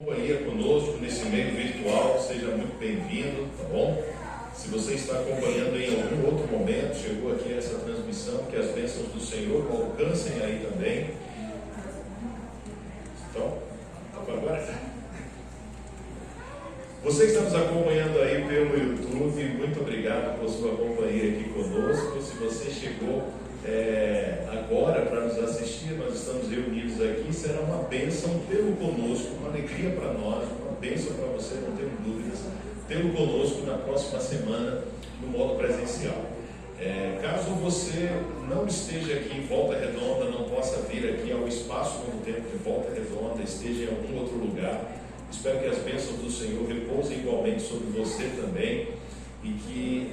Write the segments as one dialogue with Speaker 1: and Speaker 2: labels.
Speaker 1: Companhia conosco nesse meio virtual, seja muito bem-vindo, tá bom? Se você está acompanhando em algum outro momento, chegou aqui essa transmissão, que as bênçãos do Senhor alcancem aí também. Então, agora. Você que está nos acompanhando aí pelo YouTube, muito obrigado por sua companhia aqui conosco. Se você chegou agora para nos assistir, nós estamos reunidos aqui, será uma bênção tê-lo conosco, uma alegria para nós, uma bênção para você, não tenho dúvidas, tê-lo conosco na próxima semana no modo presencial. Caso você não esteja aqui em Volta Redonda, não possa vir aqui ao Espaço Novo Tempo de Volta Redonda, esteja em algum outro lugar, espero que as bênçãos do Senhor repousem igualmente sobre você também e que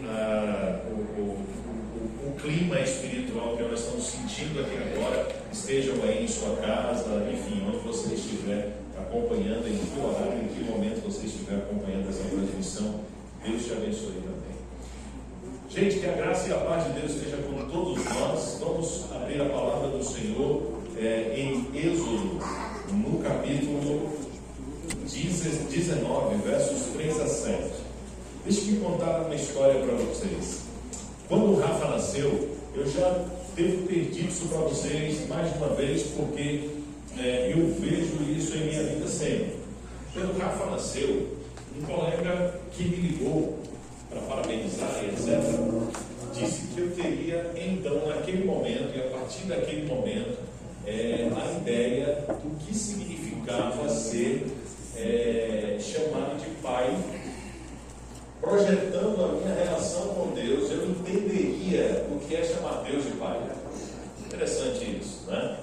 Speaker 1: o clima espiritual que nós estamos sentindo aqui agora estejam aí em sua casa, enfim, onde você estiver acompanhando, em que horário, em que momento você estiver acompanhando essa transmissão. Deus te abençoe também. Gente, que a graça e a paz de Deus esteja com todos nós. Vamos abrir a palavra do Senhor em Êxodo, no capítulo 19, versos 3 a 7. Deixe-me contar uma história para vocês. Quando o Rafa nasceu, eu já devo ter dito isso para vocês mais de uma vez, porque eu vejo isso em minha vida sempre. Quando o Rafa nasceu, um colega que me ligou para parabenizar e etc., disse que eu teria, então, naquele momento, e a partir daquele momento, a ideia do que significava ser chamado de pai. Projetando a minha relação com Deus, eu entenderia o que é chamar Deus de Pai. Interessante isso, né?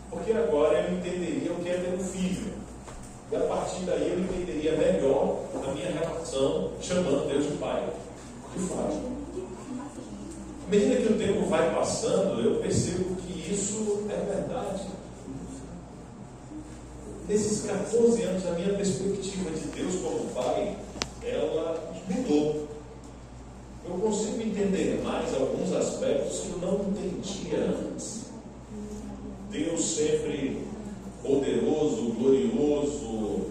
Speaker 1: Porque agora eu entenderia o que é ter um filho. E a partir daí eu entenderia melhor a minha relação chamando Deus de Pai. De fato. À medida que o tempo vai passando, eu percebo que isso é verdade. Nesses 14 anos, a minha perspectiva de Deus como Pai, ela mudou. Eu consigo entender mais alguns aspectos que eu não entendia antes. Deus sempre poderoso, glorioso,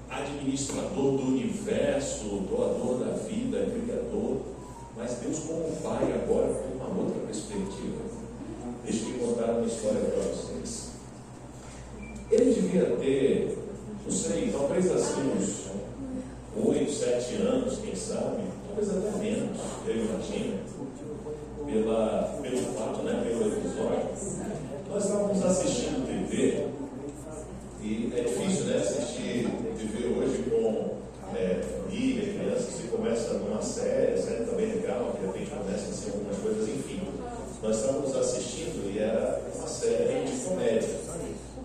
Speaker 1: administrador do universo, doador da vida, criador. Mas Deus como Pai agora com uma outra perspectiva. Deixa eu contar uma história para vocês. Ele devia ter, não sei, talvez assim uns 8, 7 anos, quem sabe, talvez até menos, eu imagino, pelo fato, pelo episódio. Nós estávamos assistindo TV, e é difícil, assistir TV hoje com família, crianças, você começa numa série, a série também legal, de repente começa a ser algumas coisas, enfim. Nós estávamos assistindo e era uma série de comédia,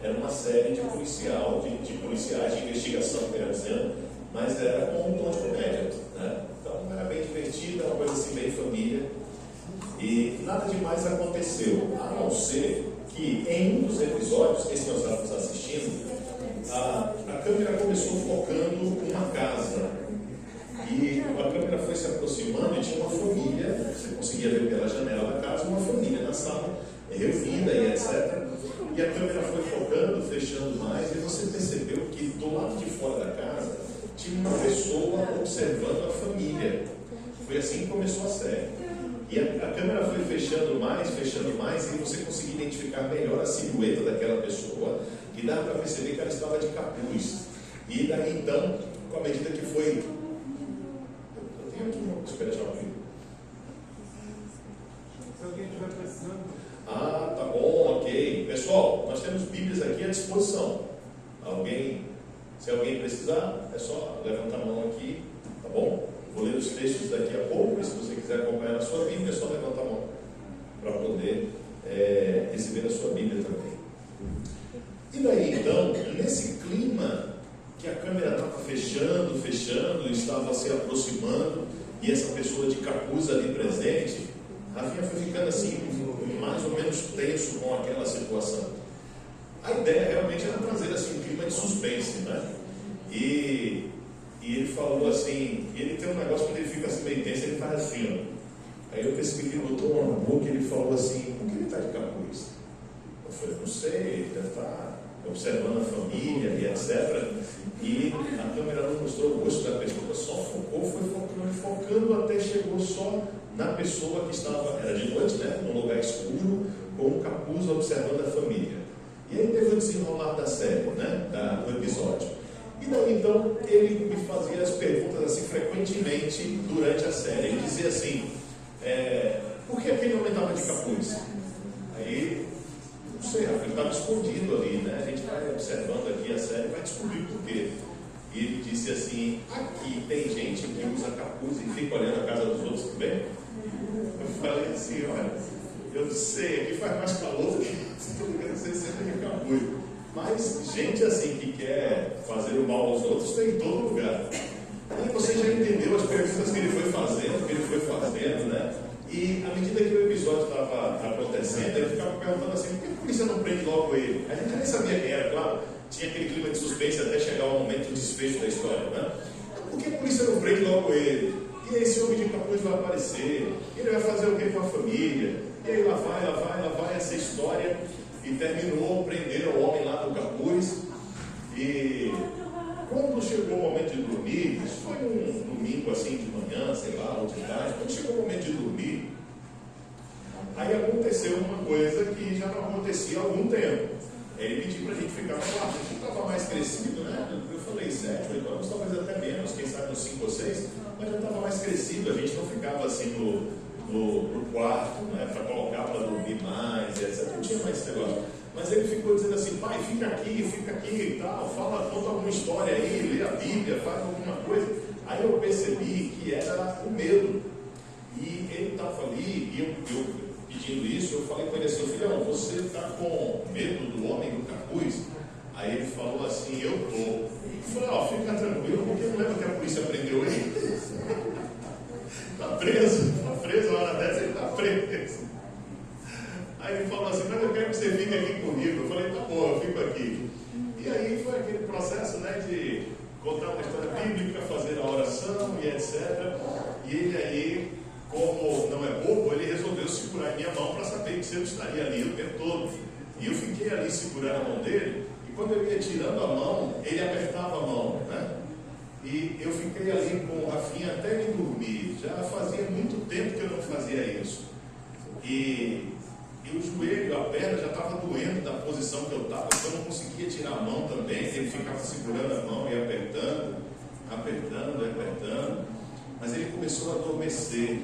Speaker 1: era uma série de policiais, de investigação, quero dizer, mas era com um tom de comédia, né? Então era bem divertida, uma coisa assim, bem família, e nada demais aconteceu, a não ser que em um dos episódios, esse nós estávamos assistindo, a câmera começou focando uma casa, e a câmera foi se aproximando e tinha uma família, você conseguia ver pela janela da casa, uma família na sala, reunida e etc. E a câmera foi focando, fechando mais, e você percebeu que do lado de fora da casa tinha uma pessoa observando a família. Foi assim que começou a série. E a câmera foi fechando mais, e você conseguia identificar melhor a silhueta daquela pessoa, e dava para perceber que ela estava de capuz. E daí então, com a medida que foi... Eu tenho aqui uma... Espera só um pouquinho.
Speaker 2: Se alguém estiver precisando...
Speaker 1: Tá bom, ok. Pessoal, nós temos Bíblias aqui à disposição. Se alguém precisar, é só levantar a mão aqui, tá bom? Vou ler os textos daqui a pouco, e se você quiser acompanhar na sua Bíblia, é só levantar a mão para poder receber a sua Bíblia também. E daí, então, nesse clima que a câmera estava fechando, estava se aproximando, e essa pessoa de capuz ali presente, Rafinha foi ficando assim, mais ou menos tenso com aquela situação. A ideia realmente era trazer assim, um clima de suspense, né? E ele falou assim, ele tem um negócio quando ele fica assim meio tenso, ele faz assim, ó. Aí eu percebi que ele botou uma boca e ele falou assim, por que ele está de capuz? Eu falei, não sei, ele deve estar observando a família e etc. E a câmera não mostrou o rosto da pessoa, só focou, foi focando até chegou só na pessoa que estava, era de noite, né, num lugar escuro, com um capuz observando a família. E aí teve o desenrolar da série, né, do episódio. E daí então ele me fazia as perguntas assim frequentemente durante a série. Ele dizia assim, por que aquele homem estava de capuz? Aí, não sei, ele estava escondido ali, né? A gente vai observando aqui a série, vai descobrir por quê. E ele disse assim, aqui tem gente que usa capuz e fica olhando a casa dos outros também? Eu falei assim, olha, eu sei, aqui faz mais calor do que você senta de capuz. Mas gente assim que quer fazer o mal aos outros tem em todo lugar. E você já entendeu as perguntas que ele foi fazendo, né? E à medida que o episódio estava acontecendo, ele ficava perguntando assim, por que a polícia não prende logo ele? A gente nem sabia quem era, claro, tinha aquele clima de suspense até chegar o momento do desfecho da história, né? Por que a polícia não prende logo ele? E aí esse homem de capuz vai aparecer, ele vai fazer o que com a família? E aí lá vai essa história. E terminou, prenderam o homem lá no capuz. E quando chegou o momento de dormir, isso foi um domingo assim de manhã, sei lá, ou de tarde, quando chegou o momento de dormir, aí aconteceu uma coisa que já não acontecia há algum tempo. Ele pediu para a gente ficar no quarto, a gente estava mais crescido, né? Eu falei 7, 8 anos, talvez até menos, quem sabe uns 5 ou 6, mas já estava mais crescido, a gente não ficava assim no quarto, né, para colocar para dormir mais, etc. Não tinha mais esse negócio. Mas ele ficou dizendo assim, pai, fica aqui e tal, conta alguma história aí, lê a Bíblia, faz alguma coisa. Aí eu percebi que era o medo. E ele estava ali, e eu pedindo isso, eu falei com ele assim, filhão, você está com medo do homem do capuz? Aí ele falou assim, eu estou. Eu falei, fica tranquilo, porque não lembra que a polícia prendeu ele? Está preso, a hora dessa ele está preso. Aí ele falou assim, mas eu quero que você fique aqui comigo. Eu falei, tá bom, eu fico aqui. E aí foi aquele processo, né, de contar uma história bíblica, fazer a oração e etc. E ele aí, como não é bobo, ele resolveu segurar a minha mão para saber que eu estaria ali o tempo todo. E eu fiquei ali segurando a mão dele, e quando eu ia tirando a mão, ele apertava a mão, né? E eu fiquei ali com o Rafinha até ele dormir. Já fazia muito tempo que eu não fazia isso. E o joelho, a perna já estava doendo da posição que eu estava, então eu não conseguia tirar a mão também. Ele ficava segurando a mão e apertando. Mas ele começou a adormecer.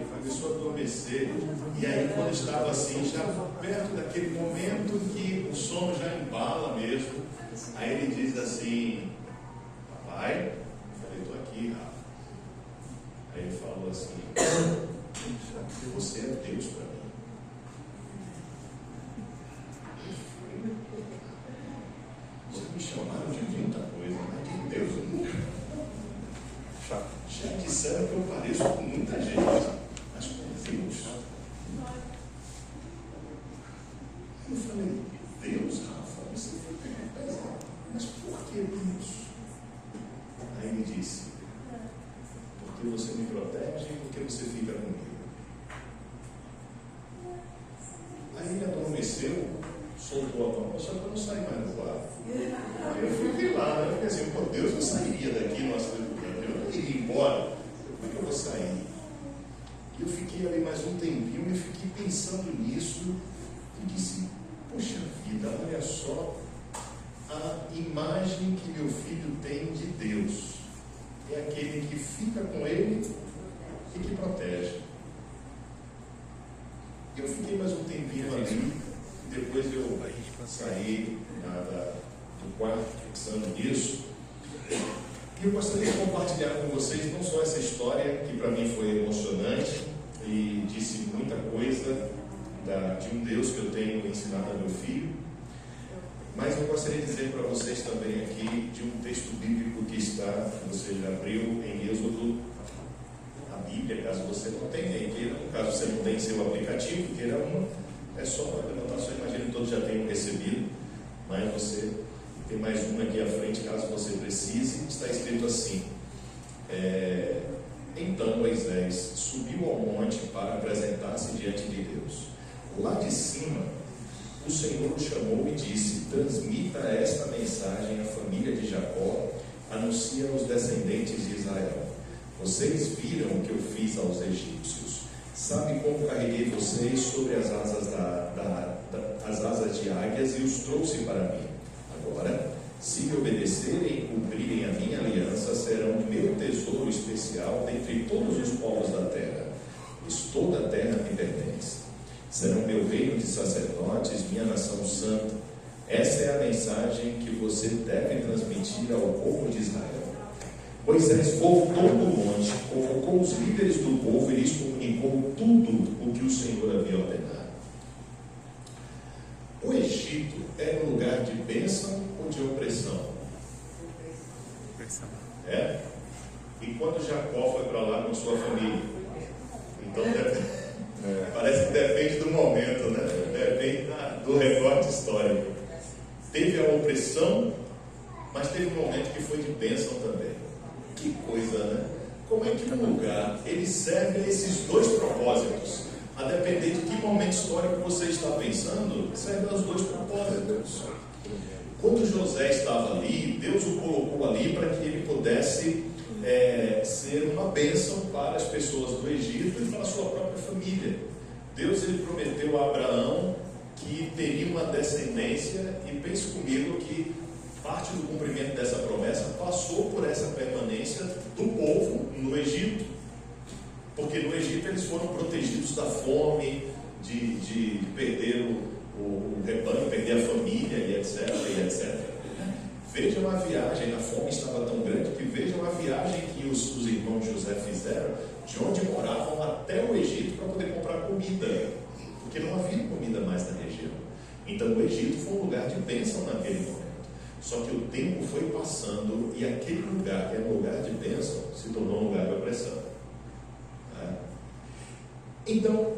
Speaker 1: E aí, quando estava assim, já perto daquele momento que o sono já embala mesmo, aí ele diz assim, papai, eu estou aqui, Rafa. Aí ele falou assim, você é Deus para mim. Vocês me chamaram de muita coisa, mas de Deus eu nunca. Já disseram que eu pareço com muita gente, mas com Deus. Eu falei, Deus, Rafa, você foi pesado, mas por que Deus? Aí ele disse, porque você me protege e porque você fica comigo. Aí ele adormeceu, soltou a mão, só que eu não saí mais do quarto. Aí eu fiquei lá, né? Eu fiquei assim, por Deus, eu sairia daqui, nossa, eu não iria embora. Como é que eu vou sair? E eu fiquei ali mais um tempinho e fiquei pensando nisso e disse, poxa vida, olha só a imagem que meu filho tem de Deus. É aquele que fica com ele e que protege. Eu fiquei mais um tempinho ali, depois eu saí do quarto pensando nisso. E eu gostaria de compartilhar com vocês não só essa história, que para mim foi emocionante e disse muita coisa de um Deus que eu tenho ensinado ao meu filho, mas eu gostaria de dizer para vocês também aqui de um texto bíblico que você já abriu em Êxodo, a Bíblia, caso você não tenha, caso você não tenha seu aplicativo, queira uma, é só levantar sua imagem, todos já tenham recebido, mas você tem mais uma aqui à frente, caso você precise. Está escrito assim, então Moisés subiu ao monte para apresentar-se diante de Deus. Lá de cima, o o Senhor o chamou e disse: transmita esta mensagem à família de Jacó, anuncia aos descendentes de Israel: vocês viram o que eu fiz aos egípcios. Sabe como carreguei vocês sobre as asas as asas de águias e os trouxe para mim. Agora, se me obedecerem e cumprirem a minha aliança, serão meu tesouro especial dentre todos os povos da terra, pois toda a terra me pertence. Serão meu reino de sacerdotes, minha nação santa. Essa é a mensagem que você deve transmitir ao povo de Israel. Moisés voltou do monte, convocou os líderes do povo e lhes comunicou tudo o que o Senhor havia ordenado. O Egito era um lugar de bênção ou de opressão? É? E quando Jacó foi para lá com sua família? Então, parece que depende do momento, né? Depende do recorte histórico. Teve a opressão, mas teve um momento que foi de bênção também. Que coisa, né? Como é que um lugar, ele serve a esses dois propósitos? A depender de que momento histórico você está pensando, serve aos dois propósitos. Quando José estava ali, Deus o colocou ali para que ele pudesse ser uma bênção para as pessoas do Egito e para a sua própria família. Deus ele prometeu a Abraão que teria uma descendência, e pense comigo que parte do cumprimento dessa promessa passou por essa permanência do povo no Egito, porque no Egito eles foram protegidos da fome, de perder o rebanho, perder a família e etc, e etc. Vejam a viagem, a fome estava tão grande que vejam a viagem que os irmãos de José fizeram de onde moravam até o Egito para poder comprar comida, porque não havia comida mais na região. Então o Egito foi um lugar de bênção naquele momento. Só que o tempo foi passando e aquele lugar, que era um lugar de bênção, se tornou um lugar de opressão. Então,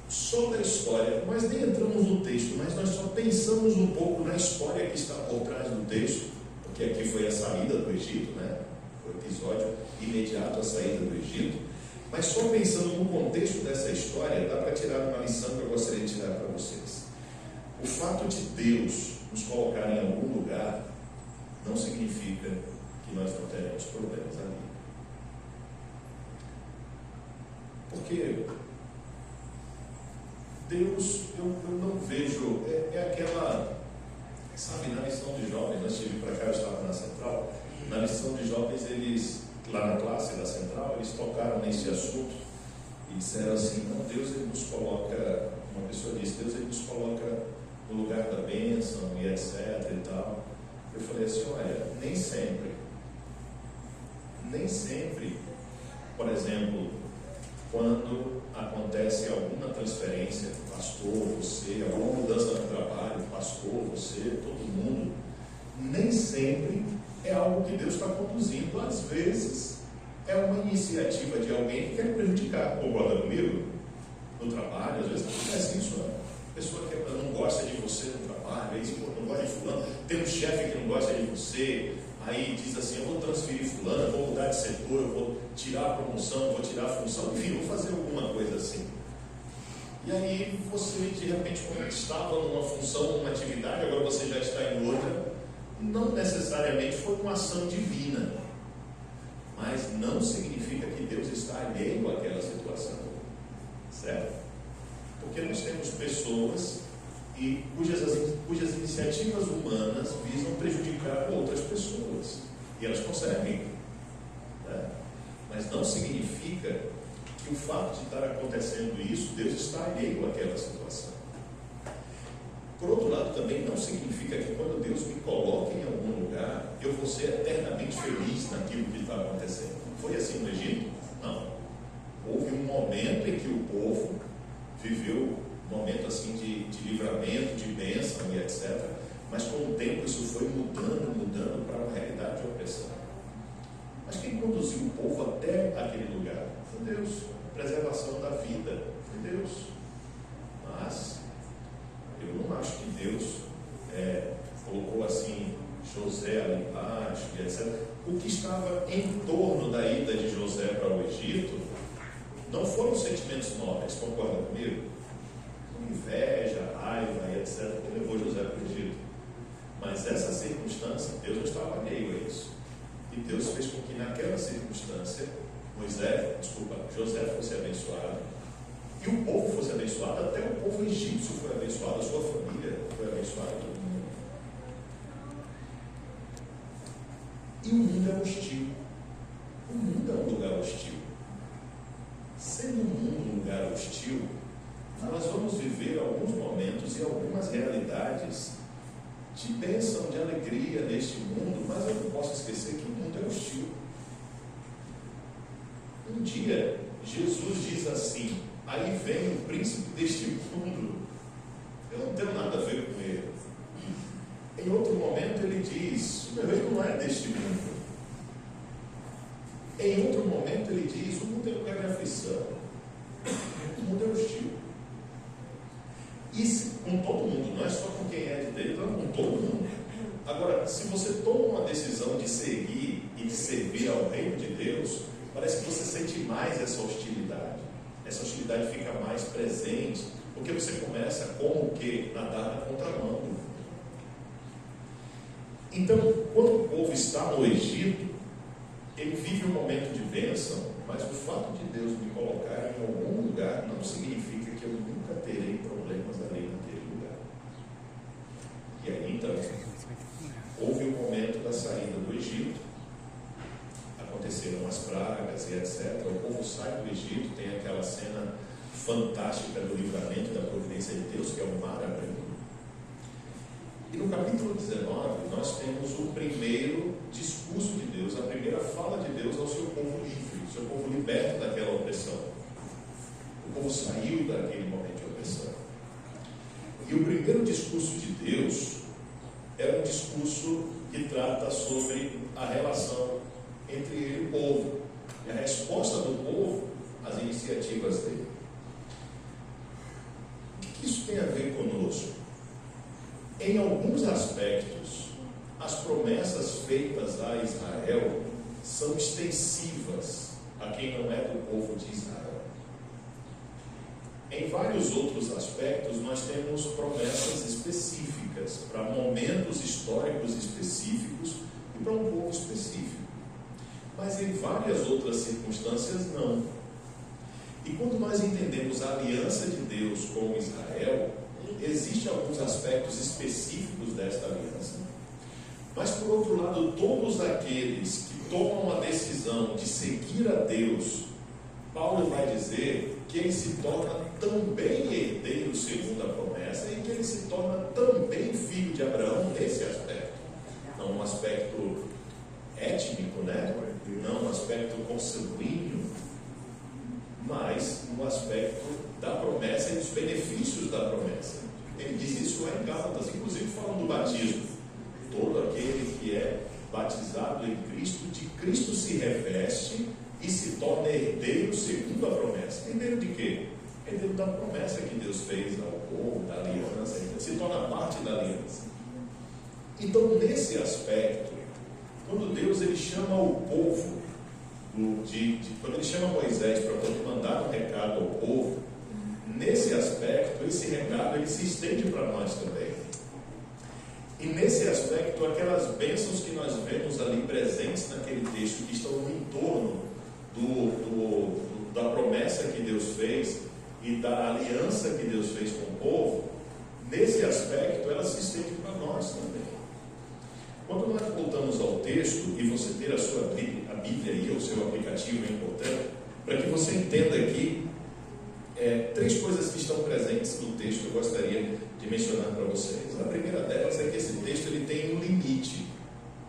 Speaker 1: sobre a história, nós nem entramos no texto, mas nós só pensamos um pouco na história que está por trás do texto, porque aqui foi a saída do Egito, né? O episódio imediato à saída do Egito. Mas só pensando no contexto dessa história, dá para tirar uma lição que eu gostaria de tirar para vocês. O fato de Deus nos colocar em algum lugar não significa que nós não teremos problemas ali. Porque Deus, eu não vejo, aquela, sabe, na lição de jovens, antes de vir para cá eu estava na central, na lição de jovens eles, lá na classe da central, eles tocaram nesse assunto e disseram assim: não, Deus ele nos coloca, uma pessoa disse, Deus ele nos coloca no lugar da bênção e etc e tal. Eu falei assim: olha, nem sempre, por exemplo, quando acontece alguma transferência, pastor, você, alguma mudança no trabalho, pastor, você, todo mundo, nem sempre é algo que Deus está conduzindo. Às vezes é uma iniciativa de alguém que quer prejudicar. Concorda comigo? No trabalho, às vezes acontece isso, né? A pessoa que não gosta de você no trabalho, aí não gosta de fulano, tem um chefe que não gosta de você, aí diz assim: eu vou transferir fulano, vou mudar de setor, eu vou tirar a promoção, vou tirar a função, enfim, vou fazer alguma coisa assim. E aí você, de repente, como estava numa função, numa atividade, agora você já está em outra. Não necessariamente foi uma ação divina, mas não significa que Deus está alheio àquela situação, certo? Porque nós temos pessoas cujas iniciativas humanas visam prejudicar outras pessoas, e elas conseguem, né? Mas não significa que o fato de estar acontecendo isso, Deus está alheio àquela situação. Por outro lado, também não significa que quando Deus me coloca em algum lugar, eu vou ser eternamente feliz naquilo que está acontecendo. Foi assim no Egito? Não. Houve um momento em que o povo viveu um momento assim de livramento, de bênção e etc. Mas com o tempo isso foi mudando para uma realidade de opressão. Mas quem conduziu o povo até aquele lugar foi Deus. A preservação da vida foi Deus. Mas eu não acho que Deus colocou assim José ali embaixo e etc. O que estava em torno da ida de José para o Egito não foram sentimentos nobres, concorda comigo? inveja, raiva e etc., que levou José para o Egito. Mas essa circunstância, Deus não estava alheio a isso. E Deus fez com que naquela circunstância José fosse abençoado, e o povo fosse abençoado, até o povo egípcio foi abençoado, a sua família foi abençoada, todo mundo. E o mundo é hostil. O mundo é um lugar hostil. Sendo o mundo um lugar hostil, nós vamos viver alguns momentos e algumas realidades de bênção, de alegria neste mundo, mas eu não posso esquecer que o mundo é hostil. Um dia, Jesus diz assim: aí vem o príncipe deste mundo, eu não tenho nada a ver com ele. Em outro momento ele diz: o meu reino não é deste mundo. Em outro momento ele diz: o mundo é lugar de aflição, o mundo é hostil. Isso com todo mundo, não é só com quem é de Deus, não, com todo mundo. Agora, se você toma uma decisão de seguir e de servir ao reino de Deus, parece que você sente mais essa hostilidade. Essa hostilidade fica mais presente, porque você começa como que nadar na contramão. Então, quando o povo está no Egito, ele vive um momento de bênção, mas o fato de Deus me colocar em algum lugar não significa que eu nunca terei problemas ali naquele lugar. E aí, então, houve o momento da saída do Egito, aconteceram as pragas e etc. O povo sai do Egito, tem aquela cena fantástica do livramento da providência de Deus, que é o mar abrindo. E no capítulo 19, nós temos o primeiro discurso de Deus, a primeira fala de Deus ao seu povo livre, o seu povo liberto daquela opressão. O povo saiu daquele momento de opressão. E o primeiro discurso de Deus é um discurso que trata sobre a relação entre ele e o povo, e a resposta do povo às iniciativas dele. O que isso tem a ver conosco? Em alguns aspectos, as promessas feitas a Israel são extensivas a quem não é do povo de Israel. Em vários outros aspectos, nós temos promessas específicas para momentos históricos específicos e para um povo específico. Mas em várias outras circunstâncias, não. E quando nós entendemos a aliança de Deus com Israel, existem alguns aspectos específicos desta aliança. Mas, por outro lado, todos aqueles que tomam a decisão de seguir a Deus, Paulo vai dizer que ele se torna também herdeiro segundo a promessa e que ele se torna também filho de Abraão nesse aspecto. Não um aspecto étnico, né? Não um aspecto consanguíneo, mas um aspecto da promessa e dos benefícios da promessa. Ele diz isso lá em Gálatas, inclusive falando do batismo. Todo aquele que é batizado em Cristo, de Cristo se reveste e se torna herdeiro segundo a promessa. Herdeiro de quê? Herdeiro da promessa que Deus fez ao povo, da aliança, ele se torna parte da aliança. Então, nesse aspecto, quando Deus ele chama o povo, quando ele chama Moisés para poder mandar um recado ao povo, nesse aspecto, esse recado ele se estende para nós também. E nesse aspecto, aquelas bênçãos que nós vemos ali presentes naquele texto, que estão no entorno da promessa que Deus fez e da aliança que Deus fez com o povo, nesse aspecto, ela se estende para nós também. Quando nós voltamos ao texto, e você ter a Bíblia aí, o seu aplicativo é importante, para que você entenda aqui três coisas que estão presentes no texto que eu gostaria de mencionar para vocês. A primeira delas é que esse texto ele tem um limite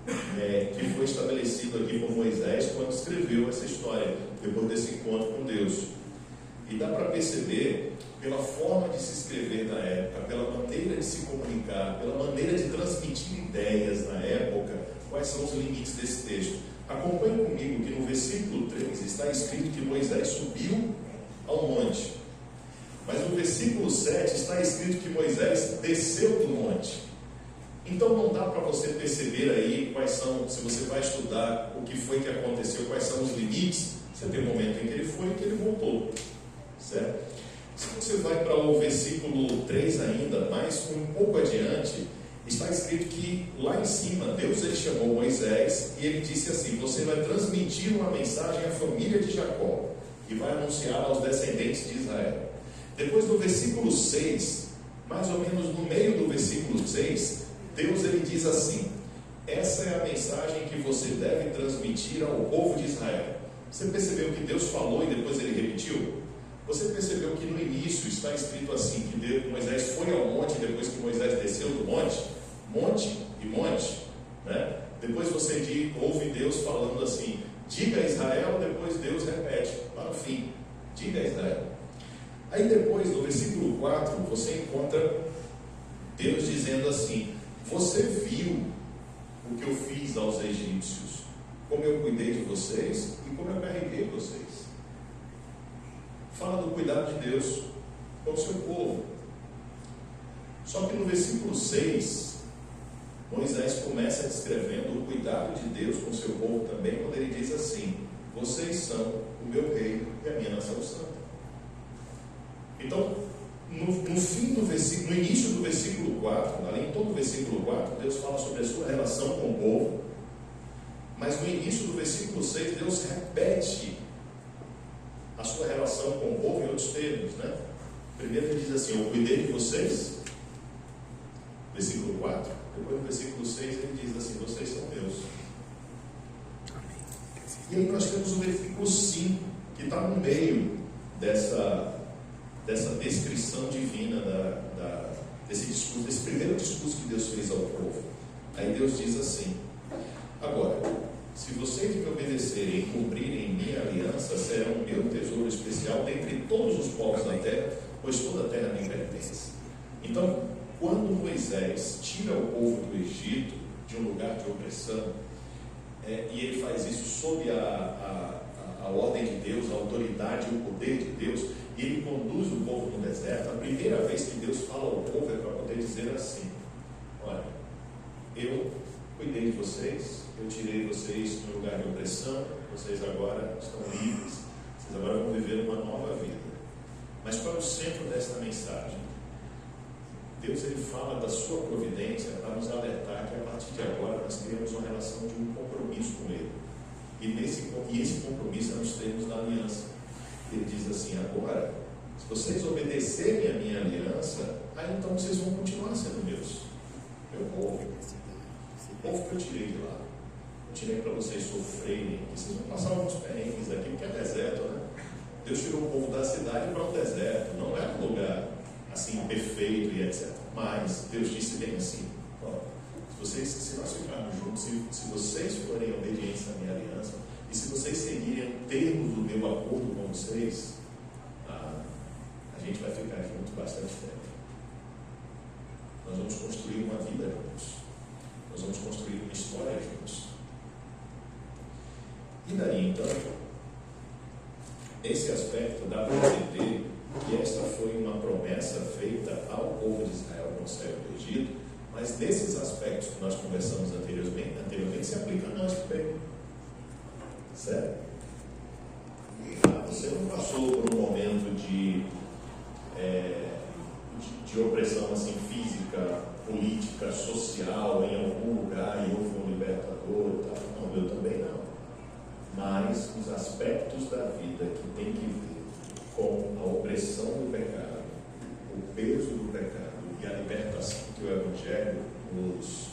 Speaker 1: que foi estabelecido aqui por Moisés quando escreveu essa história, depois desse encontro com Deus. E dá para perceber, pela forma de se escrever na época, pela maneira de se comunicar, pela maneira de transmitir ideias na época, quais são os limites desse texto. Acompanhe comigo que no versículo 3 está escrito que Moisés subiu ao monte. Mas no versículo 7 está escrito que Moisés desceu do monte. Então não dá para você perceber aí quais são, se você vai estudar o que foi que aconteceu, quais são os limites. Você tem um momento em que ele foi e que ele voltou, certo? Se você vai para o versículo 3 ainda, mais um pouco adiante, está escrito que lá em cima, Deus ele chamou Moisés e ele disse assim: você vai transmitir uma mensagem à família de Jacó e vai anunciar aos descendentes de Israel. Depois do versículo 6, mais ou menos no meio do versículo 6, Deus ele diz assim: essa é a mensagem que você deve transmitir ao povo de Israel. Você percebeu que Deus falou e depois ele repetiu? Você percebeu que no início está escrito assim, que Moisés foi ao monte, depois que Moisés desceu do monte, monte e monte, né? Depois você ouve Deus falando assim: diga a Israel, depois Deus repete para o fim: diga a Israel. Aí depois, no versículo 4, você encontra Deus dizendo assim: você viu o que eu fiz aos egípcios, como eu cuidei de vocês e como eu carreguei vocês. Fala do cuidado de Deus com o seu povo. Só que no versículo 6, Moisés começa descrevendo o cuidado de Deus com o seu povo também, quando ele diz assim: vocês são o meu rei e a minha nação santa. Então, no fim do versículo, no início do versículo 4, além de todo o versículo 4, Deus fala sobre a sua relação com o povo, mas no início do versículo 6, Deus repete a sua relação com o povo em outros termos, né? Primeiro ele diz assim: eu cuidei de vocês, versículo 4. Depois no versículo 6 ele diz assim: vocês são meus. E aí nós temos o versículo 5, que está no meio dessa descrição divina desse discurso, desse primeiro discurso que Deus fez ao povo. Aí Deus diz assim: agora, se vocês me obedecerem e cumprirem minha aliança, serão meu tesouro especial dentre todos os povos da terra, pois toda a terra me pertence. Então, quando Moisés tira o povo do Egito, de um lugar de opressão, e ele faz isso sob a ordem de Deus, a autoridade e o poder de Deus, e ele conduz o povo no deserto, a primeira vez que Deus fala ao povo é para poder dizer assim: olha, eu cuidei de vocês, eu tirei vocês de um lugar de opressão, vocês agora estão livres, vocês agora vão viver uma nova vida. Mas qual é o centro desta mensagem? Deus ele fala da sua providência para nos alertar que a partir de agora nós criamos uma relação de um compromisso com Ele. E esse compromisso é nos termos da aliança. Ele diz assim: agora, se vocês obedecerem a minha aliança, aí então vocês vão continuar sendo meus, meu povo. O povo que eu tirei de lá. Eu tirei para vocês sofrerem, que vocês vão passar alguns perrengues aqui, porque é deserto, né? Deus tirou o povo da cidade para um deserto, não é um lugar assim perfeito e etc. Mas Deus disse bem assim: ó, se nós ficarmos juntos, se vocês forem obedientes à minha aliança, e se vocês seguirem o termo do meu acordo com vocês, a gente vai ficar juntos bastante tempo. Nós vamos construir uma vida juntos. Nós vamos construir uma história juntos. E daí então, nesse aspecto dá para entender que esta foi uma promessa feita ao povo de Israel quando saiu do Egito, mas nesses aspectos que nós conversamos anteriormente se aplica a nós também. Certo? Você não passou por um momento de opressão assim, física, política, social, em algum lugar e houve um libertador e tal. Não, eu também não. Mas os aspectos da vida que tem que ver com a opressão do pecado, o peso do pecado e a libertação que o Evangelho nos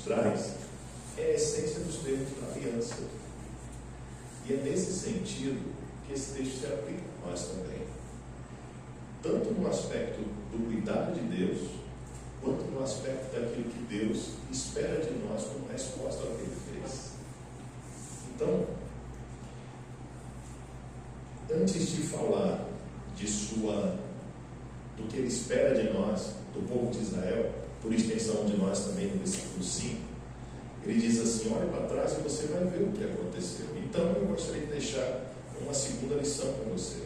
Speaker 1: traz, é a essência dos termos da aliança. E é nesse sentido que esse texto se aplica a nós também. Tanto no aspecto do cuidado de Deus, quanto no aspecto daquilo que Deus espera de nós como resposta ao que Ele fez. Então, antes de falar do que Ele espera de nós, do povo de Israel, por extensão de nós também no versículo 5, Ele diz assim: olhe para trás e você vai ver o que aconteceu. Então eu gostaria de deixar uma segunda lição com você.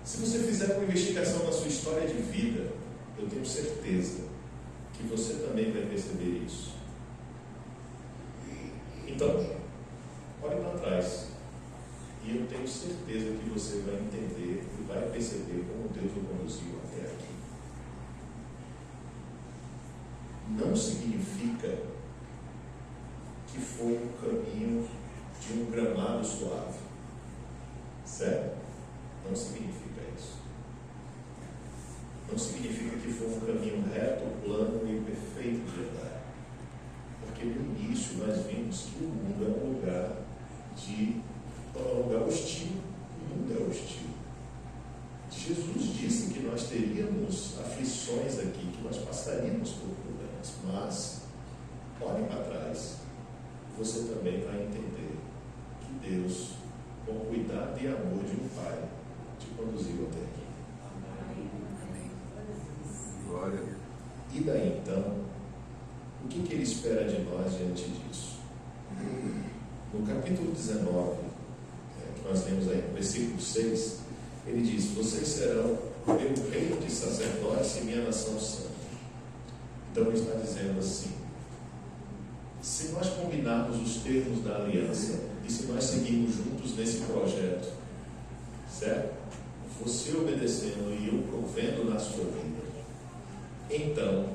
Speaker 1: Se você fizer uma investigação na sua história de vida, eu tenho certeza que você também vai perceber isso. Então, olhe para trás e eu tenho certeza que você vai entender perceber como Deus o conduziu até aqui. Não significa que foi um caminho de um gramado suave. Certo? Não significa isso. Não significa que foi um caminho reto, plano e perfeito de andar. Porque no início nós vimos que o mundo é um lugar hostil. O mundo é hostil. Jesus disse que nós teríamos aflições aqui, que nós passaríamos por problemas. Mas, olhe para trás, você também vai entender que Deus, com cuidado e amor de um pai, te conduziu até aqui.
Speaker 3: Amém. Glória.
Speaker 1: E daí então, o que ele espera de nós diante disso? No capítulo 19, que nós lemos aí, no versículo 6, ele diz: vocês serão meu reino de sacerdotes e minha nação santa. Então ele está dizendo assim: se nós combinarmos os termos da aliança e se nós seguirmos juntos nesse projeto, certo? Você obedecendo e eu provendo na sua vida, então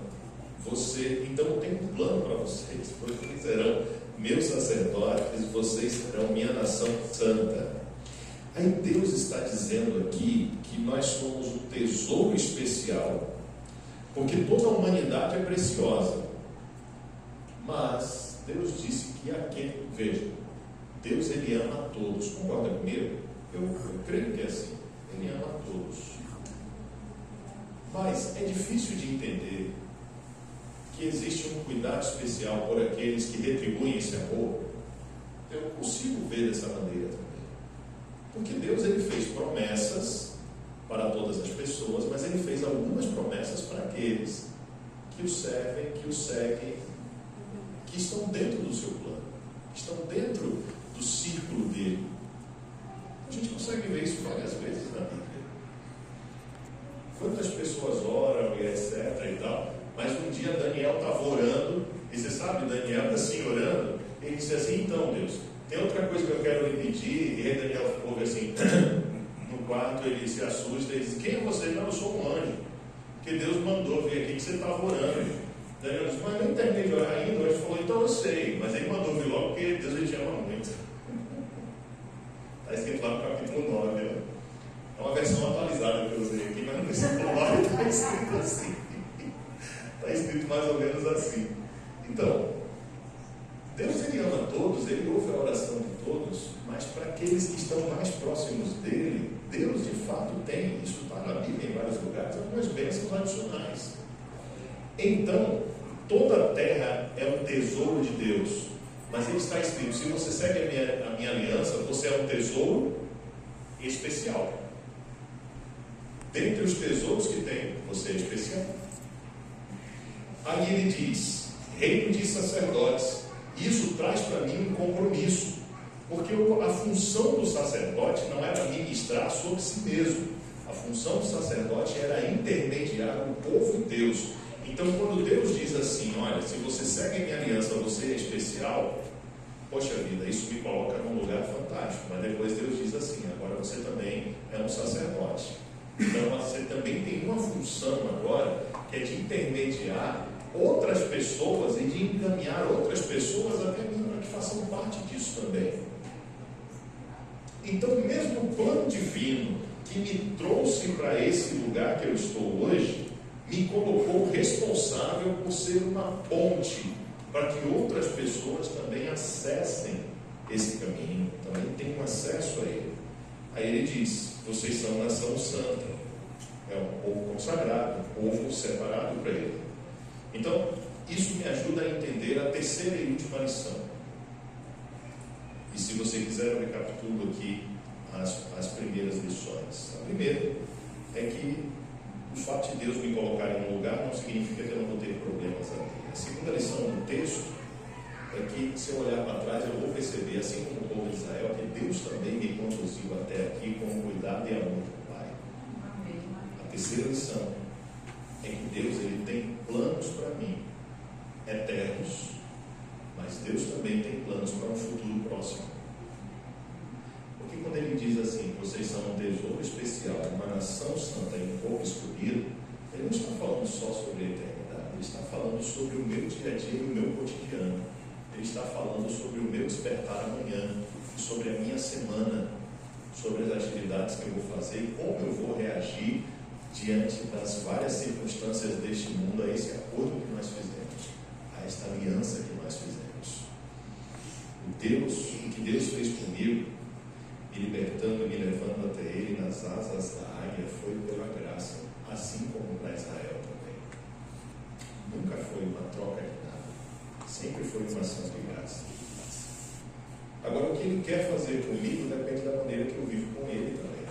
Speaker 1: tem um plano para vocês. Vocês serão meus sacerdotes, vocês serão minha nação santa. Aí Deus está dizendo aqui que nós somos um tesouro especial, porque toda a humanidade é preciosa. Mas Deus disse que veja, Deus ele ama a todos. Concorda comigo? Eu creio que é assim. Ele ama a todos. Mas é difícil de entender que existe um cuidado especial por aqueles que retribuem esse amor. Eu não consigo ver dessa maneira também. Porque Deus ele fez promessas para todas as pessoas, mas ele fez algumas promessas para aqueles que o servem, que o seguem, que estão dentro do seu plano, que estão dentro do círculo dele. A gente consegue ver isso várias vezes na Bíblia. Quantas pessoas oram e etc e tal, mas um dia Daniel estava orando, e você sabe, Daniel assim orando, ele disse assim: então Deus, tem outra coisa que eu quero lhe pedir. E aí Daniel ficou assim, no quarto, ele se assusta e diz: quem é você? Não, eu sou um anjo, que Deus mandou vir aqui que você estava orando. Daniel disse: mas nem terminei de orar ainda. Ele falou: então eu sei, mas ele mandou vir logo porque Deus ele te ama muito. Está escrito lá no capítulo 9, né? É uma versão atualizada que eu usei aqui, mas no versículo 9 está escrito assim. Está escrito mais ou menos assim. Então, Deus ele ama todos, ele ouve a oração de todos, mas para aqueles que estão mais próximos dele, Deus de fato tem, isso está na Bíblia em vários lugares, algumas bênçãos adicionais. Então, toda a terra é um tesouro de Deus, mas ele está escrito: se você segue a minha aliança, você é um tesouro especial. Dentre os tesouros que tem, você é especial. Aí ele diz: reino de sacerdotes. Isso traz para mim um compromisso, porque a função do sacerdote não era ministrar sobre si mesmo. A função do sacerdote era intermediar o povo e Deus. Então, quando Deus diz assim: olha, se você segue a minha aliança, você é especial, poxa vida, isso me coloca num lugar fantástico. Mas depois Deus diz assim: agora você também é um sacerdote. Então você também tem uma função agora, que é de intermediar outras pessoas e de encaminhar outras pessoas até mim, para que façam parte disso também. Então, mesmo o plano divino que me trouxe para esse lugar que eu estou hoje, me colocou responsável por ser uma ponte para que outras pessoas também acessem esse caminho, também tenham acesso a ele. Aí ele diz: vocês são nação santa, é um povo consagrado, um povo separado para ele. Então, isso me ajuda a entender a terceira e última lição. E se você quiser, eu recapitulo aqui as primeiras lições. A primeira é que o fato de Deus me colocar em um lugar não significa que eu não vou ter problemas aqui. A segunda lição do texto é que, se eu olhar para trás, eu vou perceber, assim como o povo de Israel, que Deus também me conduziu até aqui com cuidado e amor do Pai. A terceira lição é que Deus ele tem planos para mim, eternos, mas Deus também tem planos para um futuro próximo. Porque quando ele diz assim: você vocês são um tesouro especial, uma nação santa e um povo escolhido, ele não está falando só sobre a eternidade, ele está falando sobre o meu dia a dia e o meu cotidiano. Ele está falando sobre o meu despertar amanhã, sobre a minha semana, sobre as atividades que eu vou fazer e como eu vou reagir diante das várias circunstâncias deste mundo, a esse acordo que nós fizemos, a esta aliança que nós fizemos. O que Deus fez comigo, me libertando e me levando até Ele nas asas da águia, foi pela graça, assim como para Israel também. Nunca foi uma troca de nada, sempre foi uma ação de graça. Agora, o que Ele quer fazer comigo depende da maneira que eu vivo com Ele também.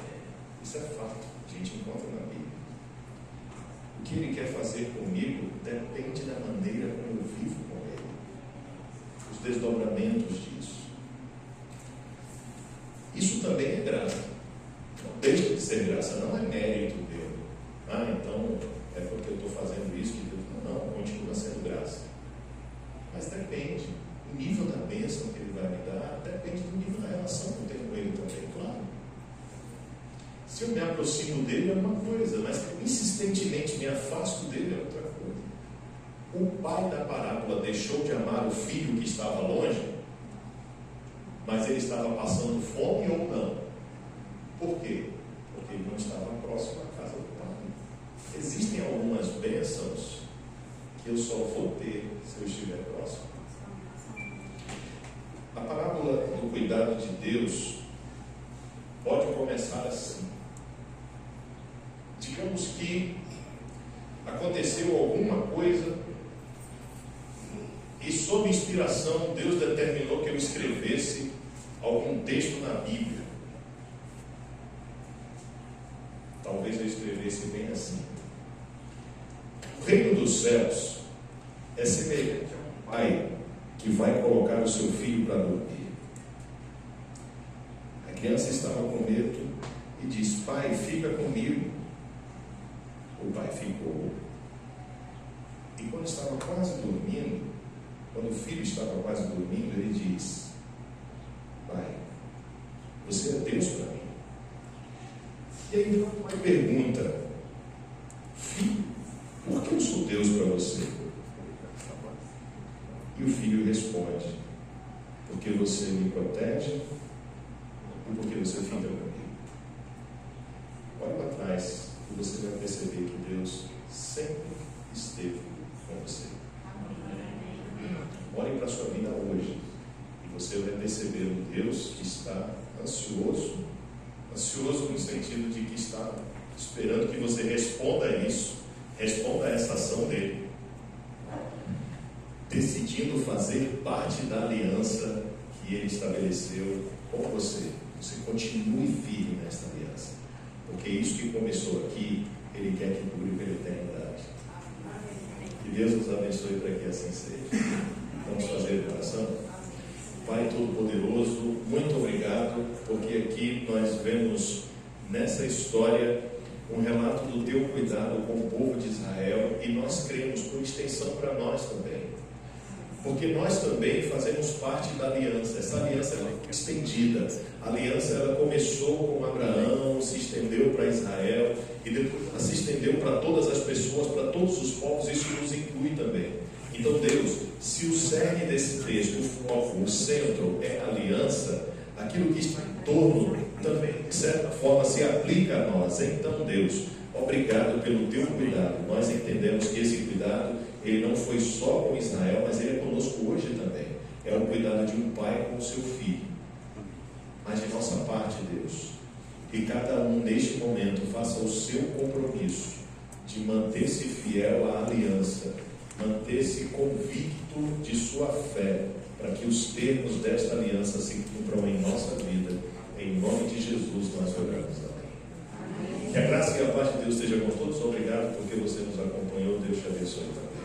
Speaker 1: Isso é fato, a gente encontra na Bíblia. O que Ele quer fazer comigo depende da maneira como eu vivo com Ele, os desdobramentos disso. Isso também é graça. Não deixa de ser graça, não é mérito meu. Então é porque eu estou fazendo isso que Deus não, continua sendo graça. Mas depende. O nível da bênção que Ele vai me dar depende do nível da relação que eu tenho com Ele também, claro. Se eu me aproximo dele é uma coisa, mas se eu insistentemente me afasto dele é outra coisa. O pai da parábola deixou de amar o filho que estava longe, mas ele estava passando fome ou não? Por quê? Porque ele não estava próximo à casa do pai. Existem algumas bênçãos que eu só vou ter se eu estiver próximo. A parábola do cuidado de Deus pode começar assim. Digamos que aconteceu alguma coisa e, sob inspiração, Deus determinou que eu escrevesse algum texto na Bíblia. Talvez eu escrevesse bem assim: o reino dos céus é semelhante a um pai que vai colocar o seu filho para dormir. A criança estava com medo e diz: pai, fica comigo. O pai ficou. E quando estava quase dormindo, quando o filho estava quase dormindo, ele diz: pai, você é Deus para mim. E aí então o pai pergunta: filho, por que eu sou Deus para você? E o filho responde: porque você me protege e porque você fica comigo. Olha para trás e você vai perceber que Deus sempre esteve com você. Olhe para a sua vida hoje e você vai perceber um Deus que está ansioso no sentido de que está esperando que você responda a isso, responda a essa ação dele, decidindo fazer parte da aliança que ele estabeleceu com você. Você continue firme nesta aliança, porque isso que começou aqui, ele quer que dure pela eternidade. Que Deus nos abençoe para que assim seja. Vamos fazer a oração? Pai Todo-Poderoso, muito obrigado, porque aqui nós vemos nessa história um relato do teu cuidado com o povo de Israel, e nós cremos por extensão para nós também, porque nós também fazemos parte da aliança. Essa aliança é estendida. A aliança ela começou com Abraão, se estendeu para Israel e depois ela se estendeu para todas as pessoas, para todos os povos. Isso nos inclui também. Então Deus, se o cerne desse texto, o foco, o centro é a aliança, aquilo que está em torno também de certa forma se aplica a nós. Então Deus, obrigado pelo teu cuidado. Nós entendemos que esse cuidado ele não foi só com Israel, mas ele é conosco hoje também. É o cuidado de um pai com o seu filho. Mas de nossa parte, Deus, que cada um neste momento faça o seu compromisso de manter-se fiel à aliança, manter-se convicto de sua fé, para que os termos desta aliança se cumpram em nossa vida. Em nome de Jesus nós oramos. Amém. Que a graça e a paz de Deus esteja com todos. Obrigado porque você nos acompanhou. Deus te abençoe também.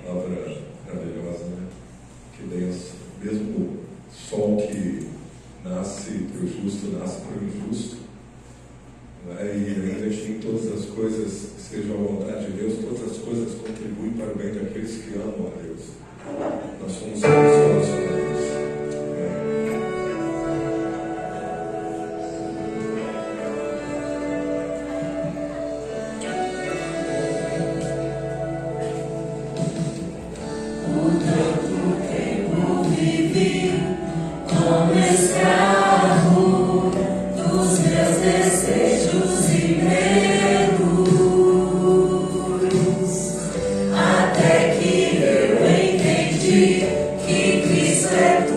Speaker 3: Palavra maravilhosa, né? Que benção. Mesmo sol que nasce para o justo, nasce para o injusto. né? E ainda que em todas as coisas sejam a vontade de Deus, todas as coisas contribuem para o bem daqueles que amam a Deus. Nós somos abençoados por Deus.
Speaker 4: Como escravo dos meus desejos e medos, até que eu entendi que Cristo é tudo.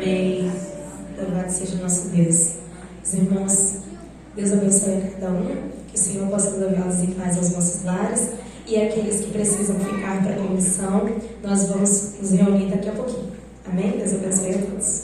Speaker 5: Amém. Louvado seja o nosso Deus. Os irmãos, Deus abençoe a cada um, que o Senhor possa levá-los em paz aos nossos lares, e aqueles que precisam ficar para a comissão, nós vamos nos reunir daqui a pouquinho. Amém? Deus abençoe a todos.